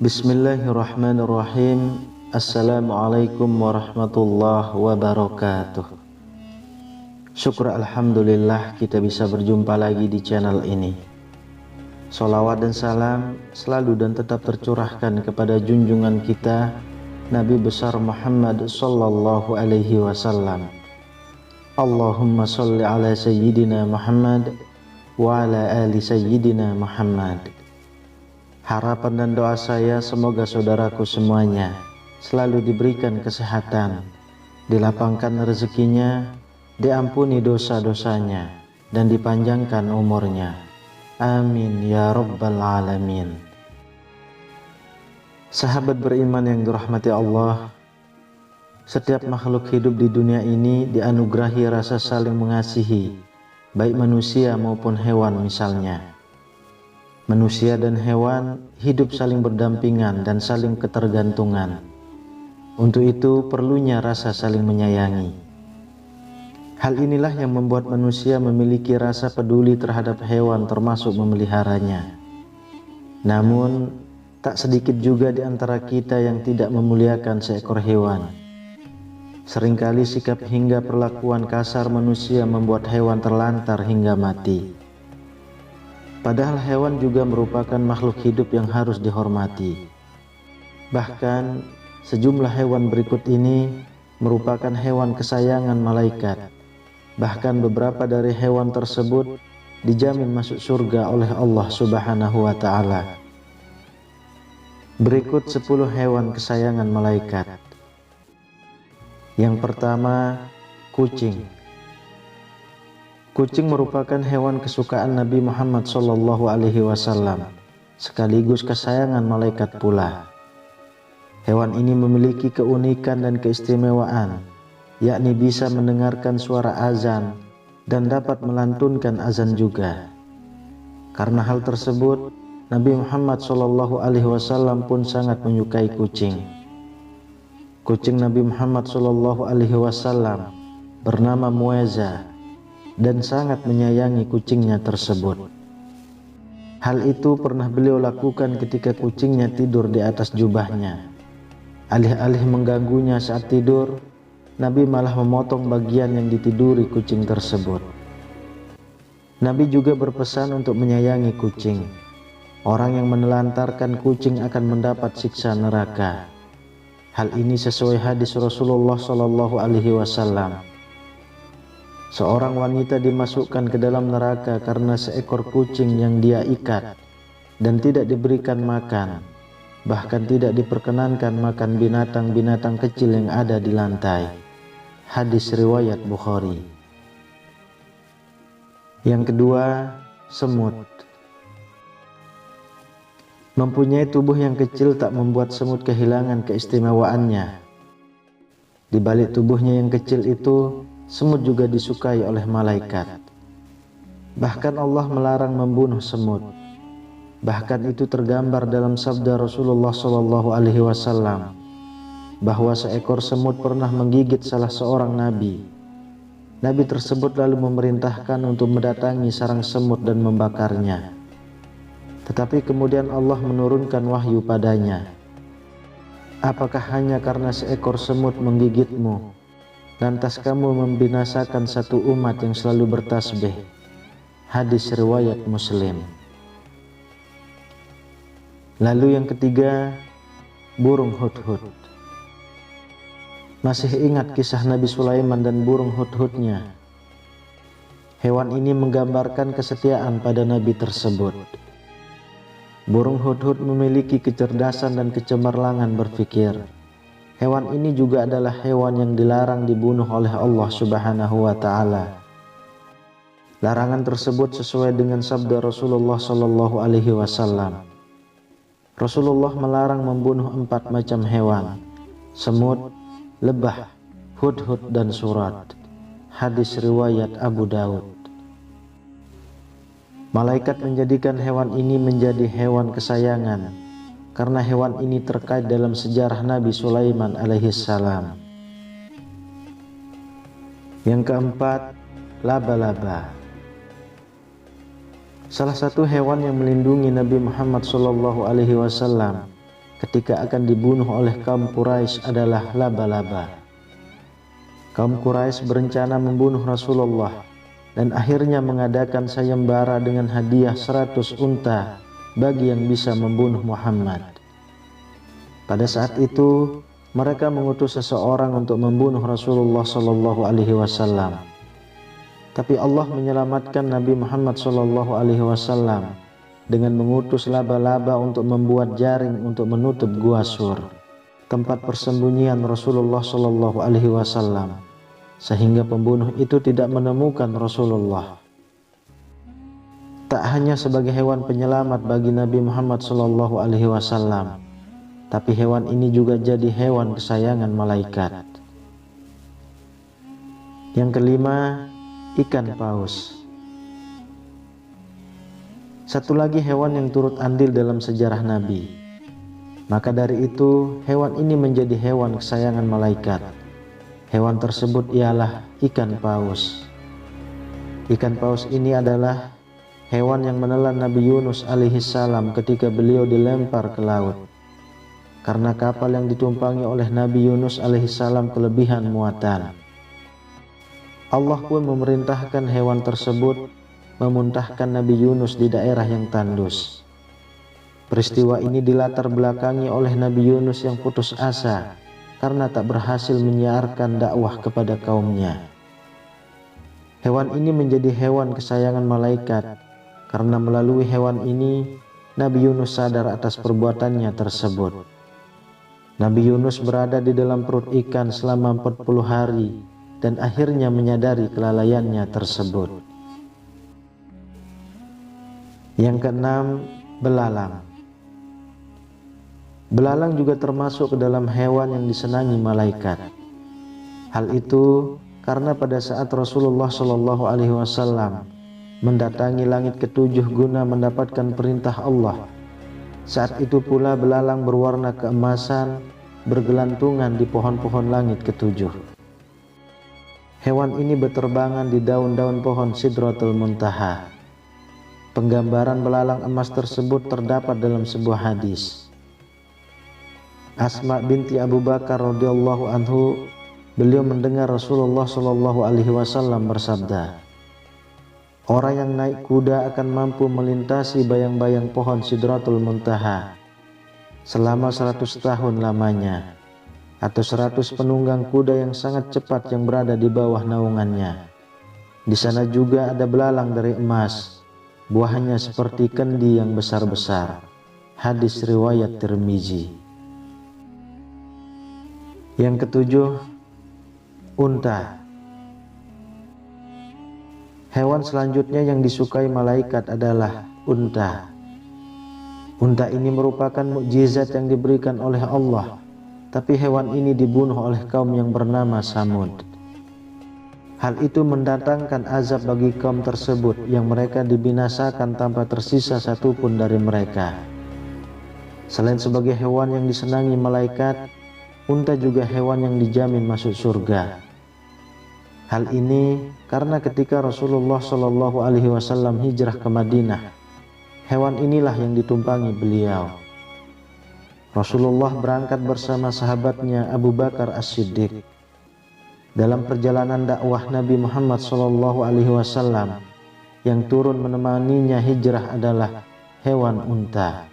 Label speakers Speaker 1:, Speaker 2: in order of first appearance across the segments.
Speaker 1: Bismillahirrahmanirrahim. Assalamualaikum warahmatullahi wabarakatuh. Syukur alhamdulillah kita bisa berjumpa lagi di channel ini. Sholawat dan salam selalu dan tetap tercurahkan kepada junjungan kita Nabi besar Muhammad sallallahu alaihi wasallam. Allahumma sholli ala sayyidina Muhammad wa ala ali sayyidina Muhammad. Harapan dan doa saya semoga saudaraku semuanya selalu diberikan kesehatan, dilapangkan rezekinya, diampuni dosa-dosanya, dan dipanjangkan umurnya. Amin ya rabbal alamin. Sahabat beriman yang dirahmati Allah, setiap makhluk hidup di dunia ini dianugerahi rasa saling mengasihi, baik manusia maupun hewan misalnya. Manusia dan hewan hidup saling berdampingan dan saling ketergantungan. Untuk itu perlunya rasa saling menyayangi. Hal inilah yang membuat manusia memiliki rasa peduli terhadap hewan termasuk memeliharanya. Namun tak sedikit juga di antara kita yang tidak memuliakan seekor hewan. Seringkali sikap hingga perlakuan kasar manusia membuat hewan terlantar hingga mati. Padahal hewan juga merupakan makhluk hidup yang harus dihormati. Bahkan sejumlah hewan berikut ini merupakan hewan kesayangan malaikat. Bahkan beberapa dari hewan tersebut dijamin masuk surga oleh Allah Subhanahu wa ta'ala. Berikut 10 hewan kesayangan malaikat. Yang pertama, kucing. Kucing merupakan hewan kesukaan Nabi Muhammad sallallahu alaihi wasallam, sekaligus kesayangan malaikat pula. Hewan ini memiliki keunikan dan keistimewaan, yakni bisa mendengarkan suara azan dan dapat melantunkan azan juga. Karena hal tersebut, Nabi Muhammad sallallahu alaihi wasallam pun sangat menyukai kucing. Kucing Nabi Muhammad sallallahu alaihi wasallam bernama Mueza dan sangat menyayangi kucingnya tersebut. Hal itu pernah beliau lakukan ketika kucingnya tidur di atas jubahnya. Alih-alih mengganggunya saat tidur, Nabi malah memotong bagian yang ditiduri kucing tersebut. Nabi juga berpesan untuk menyayangi kucing. Orang yang menelantarkan kucing akan mendapat siksa neraka. Hal ini sesuai hadis Rasulullah sallallahu alaihi wasallam. Seorang wanita dimasukkan ke dalam neraka karena seekor kucing yang dia ikat dan tidak diberikan makan, bahkan tidak diperkenankan makan binatang-binatang kecil yang ada di lantai. Hadis riwayat Bukhari. Yang kedua, semut. Mempunyai tubuh yang kecil tak membuat semut kehilangan keistimewaannya. Di balik tubuhnya yang kecil itu, semut juga disukai oleh malaikat. Bahkan Allah melarang membunuh semut. Bahkan itu tergambar dalam sabda Rasulullah sallallahu alaihi wasallam bahwa seekor semut pernah menggigit salah seorang nabi. Nabi tersebut lalu memerintahkan untuk mendatangi sarang semut dan membakarnya. Tetapi kemudian Allah menurunkan wahyu padanya. Apakah hanya karena seekor semut menggigitmu, lantas kamu membinasakan satu umat yang selalu bertasbih? Hadis riwayat Muslim. Lalu yang ketiga, burung hudhud. Masih ingat kisah Nabi Sulaiman dan burung hudhudnya? Hewan ini menggambarkan kesetiaan pada Nabi tersebut. Burung hudhud memiliki kecerdasan dan kecemerlangan berpikir. Hewan ini juga adalah hewan yang dilarang dibunuh oleh Allah Subhanahu wa ta'ala. Larangan tersebut sesuai dengan sabda Rasulullah sallallahu alaihi wasallam. Rasulullah melarang membunuh 4 macam hewan: semut, lebah, hudhud, dan surat. Hadis riwayat Abu Daud. Malaikat menjadikan hewan ini menjadi hewan kesayangan karena hewan ini terkait dalam sejarah Nabi Sulaiman alaihissalam. Yang keempat, laba-laba. Salah satu hewan yang melindungi Nabi Muhammad SAW ketika akan dibunuh oleh kaum Quraisy adalah laba-laba. Kaum Quraisy berencana membunuh Rasulullah dan akhirnya mengadakan sayembara dengan hadiah 100 unta bagi yang bisa membunuh Muhammad. Pada saat itu mereka mengutus seseorang untuk membunuh Rasulullah Shallallahu Alaihi Wasallam. Tapi Allah menyelamatkan Nabi Muhammad Shallallahu Alaihi Wasallam dengan mengutus laba-laba untuk membuat jaring untuk menutup Gua Sur, tempat persembunyian Rasulullah Shallallahu Alaihi Wasallam, sehingga pembunuh itu tidak menemukan Rasulullah. Tak hanya sebagai hewan penyelamat bagi Nabi Muhammad Shallallahu Alaihi Wasallam, tapi hewan ini juga jadi hewan kesayangan malaikat. Yang kelima, ikan paus. Satu lagi hewan yang turut andil dalam sejarah Nabi. Maka dari itu, hewan ini menjadi hewan kesayangan malaikat. Hewan tersebut ialah ikan paus. Ikan paus ini adalah hewan yang menelan Nabi Yunus alaihissalam ketika beliau dilempar ke laut. Karena kapal yang ditumpangi oleh Nabi Yunus alaihissalam kelebihan muatan. Allah pun memerintahkan hewan tersebut memuntahkan Nabi Yunus di daerah yang tandus. Peristiwa ini dilatar belakangi oleh Nabi Yunus yang putus asa karena tak berhasil menyiarkan dakwah kepada kaumnya. Hewan ini menjadi hewan kesayangan malaikat karena melalui hewan ini Nabi Yunus sadar atas perbuatannya tersebut. Nabi Yunus berada di dalam perut ikan selama 40 hari dan akhirnya menyadari kelalaiannya tersebut. Yang keenam, belalang. Belalang juga termasuk ke dalam hewan yang disenangi malaikat. Hal itu karena pada saat Rasulullah Shallallahu Alaihi Wasallam mendatangi langit ketujuh guna mendapatkan perintah Allah, saat itu pula belalang berwarna keemasan bergelantungan di pohon-pohon langit ketujuh. Hewan ini berterbangan di daun-daun pohon Sidratul Muntaha. Penggambaran belalang emas tersebut terdapat dalam sebuah hadis. Asma binti Abu Bakar radhiyallahu anhu, beliau mendengar Rasulullah Shallallahu Alaihi Wasallam bersabda, orang yang naik kuda akan mampu melintasi bayang-bayang pohon Sidratul Muntaha selama 100 tahun lamanya, atau 100 penunggang kuda yang sangat cepat yang berada di bawah naungannya. Di sana juga ada belalang dari emas, buahnya seperti kendi yang besar-besar. Hadis riwayat Tirmizi. Yang ketujuh, unta. Hewan selanjutnya yang disukai malaikat adalah unta. Unta ini merupakan mukjizat yang diberikan oleh Allah, tapi hewan ini dibunuh oleh kaum yang bernama Samud. Hal itu mendatangkan azab bagi kaum tersebut yang mereka dibinasakan tanpa tersisa satupun dari mereka. Selain sebagai hewan yang disenangi malaikat, unta juga hewan yang dijamin masuk surga. Hal ini karena ketika Rasulullah Shallallahu Alaihi Wasallam hijrah ke Madinah, hewan inilah yang ditumpangi beliau. Rasulullah berangkat bersama sahabatnya Abu Bakar As-Siddiq. Dalam perjalanan dakwah Nabi Muhammad SAW, yang turun menemaninya hijrah adalah hewan unta.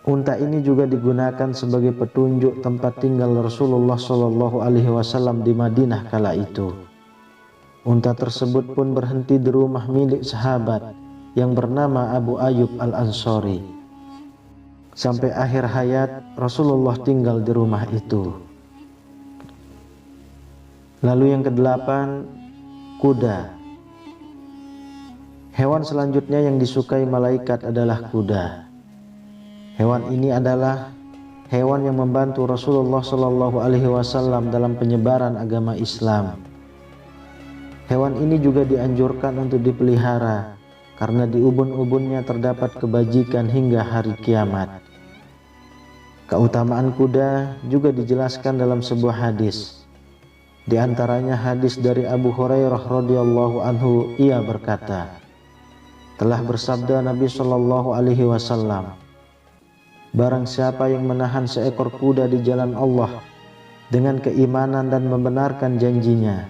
Speaker 1: Unta ini juga digunakan sebagai petunjuk tempat tinggal Rasulullah SAW di Madinah kala itu. Unta tersebut pun berhenti di rumah milik sahabat yang bernama Abu Ayyub Al-Ansari. Sampai akhir hayat Rasulullah tinggal di rumah itu. Lalu yang kedelapan, kuda. Hewan selanjutnya yang disukai malaikat adalah kuda. Hewan ini adalah hewan yang membantu Rasulullah Shallallahu Alaihi Wasallam dalam penyebaran agama Islam. Hewan ini juga dianjurkan untuk dipelihara karena di ubun-ubunnya terdapat kebajikan hingga hari kiamat. Keutamaan kuda juga dijelaskan dalam sebuah hadis. Di antaranya hadis dari Abu Hurairah radhiyallahu anhu, ia berkata, telah bersabda Nabi Shallallahu Alaihi Wasallam, Barang siapa yang menahan seekor kuda di jalan Allah dengan keimanan dan membenarkan janjinya,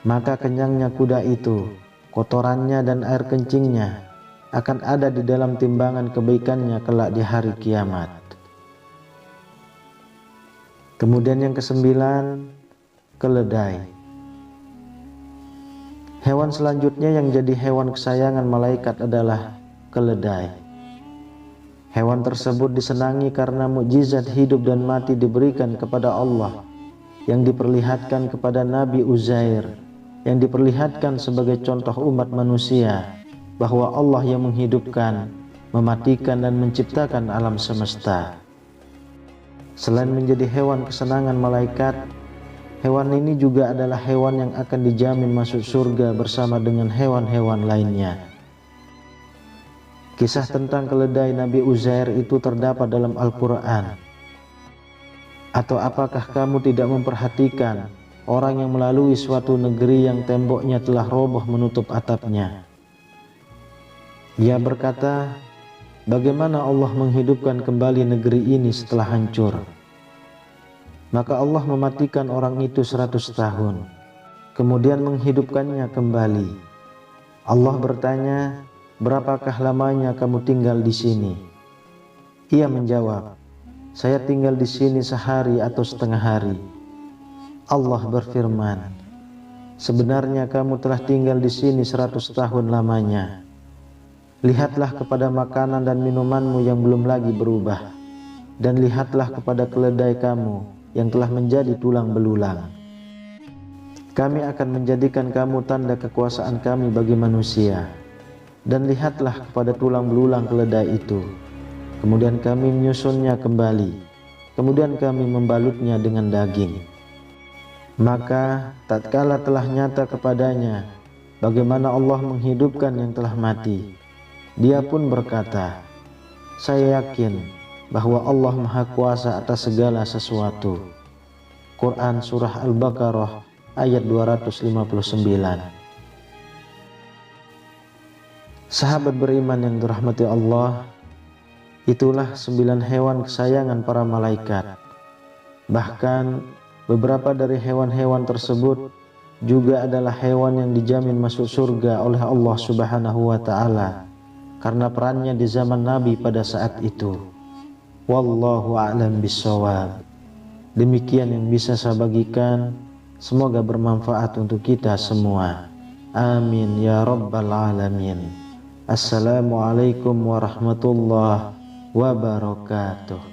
Speaker 1: maka kenyangnya kuda itu, kotorannya dan air kencingnya akan ada di dalam timbangan kebaikannya kelak di hari kiamat. Kemudian yang kesembilan, keledai. Hewan selanjutnya yang jadi hewan kesayangan malaikat adalah keledai. Hewan tersebut disenangi karena mukjizat hidup dan mati diberikan kepada Allah, yang diperlihatkan kepada Nabi Uzair, yang diperlihatkan sebagai contoh umat manusia bahwa Allah yang menghidupkan, mematikan dan menciptakan alam semesta. Selain menjadi hewan kesenangan malaikat, hewan ini juga adalah hewan yang akan dijamin masuk surga bersama dengan hewan-hewan lainnya. Kisah tentang keledai Nabi Uzair itu terdapat dalam Al-Quran. Atau apakah kamu tidak memperhatikan orang yang melalui suatu negeri yang temboknya telah roboh menutup atapnya? Ia berkata, bagaimana Allah menghidupkan kembali negeri ini setelah hancur? Maka Allah mematikan orang itu 100 tahun, kemudian menghidupkannya kembali. Allah bertanya, berapakah lamanya kamu tinggal di sini? Ia menjawab, saya tinggal di sini sehari atau setengah hari. Allah berfirman, sebenarnya kamu telah tinggal di sini 100 tahun lamanya. Lihatlah kepada makanan dan minumanmu yang belum lagi berubah, dan lihatlah kepada keledai kamu yang telah menjadi tulang belulang. Kami akan menjadikan kamu tanda kekuasaan kami bagi manusia. Dan lihatlah kepada tulang belulang keledai itu. Kemudian kami menyusunnya kembali. Kemudian kami membalutnya dengan daging. Maka tatkala telah nyata kepadanya bagaimana Allah menghidupkan yang telah mati, dia pun berkata, saya yakin bahwa Allah Maha Kuasa atas segala sesuatu. Quran Surah Al-Baqarah ayat 259. Sahabat beriman yang dirahmati Allah, itulah 9 hewan kesayangan para malaikat. Bahkan beberapa dari hewan-hewan tersebut juga adalah hewan yang dijamin masuk surga oleh Allah Subhanahu wa Ta'ala karena perannya di zaman Nabi pada saat itu. Wallahu a'lam bishawab. Demikian yang bisa saya bagikan, semoga bermanfaat untuk kita semua. Amin ya rabbal alamin. Assalamualaikum warahmatullahi wabarakatuh.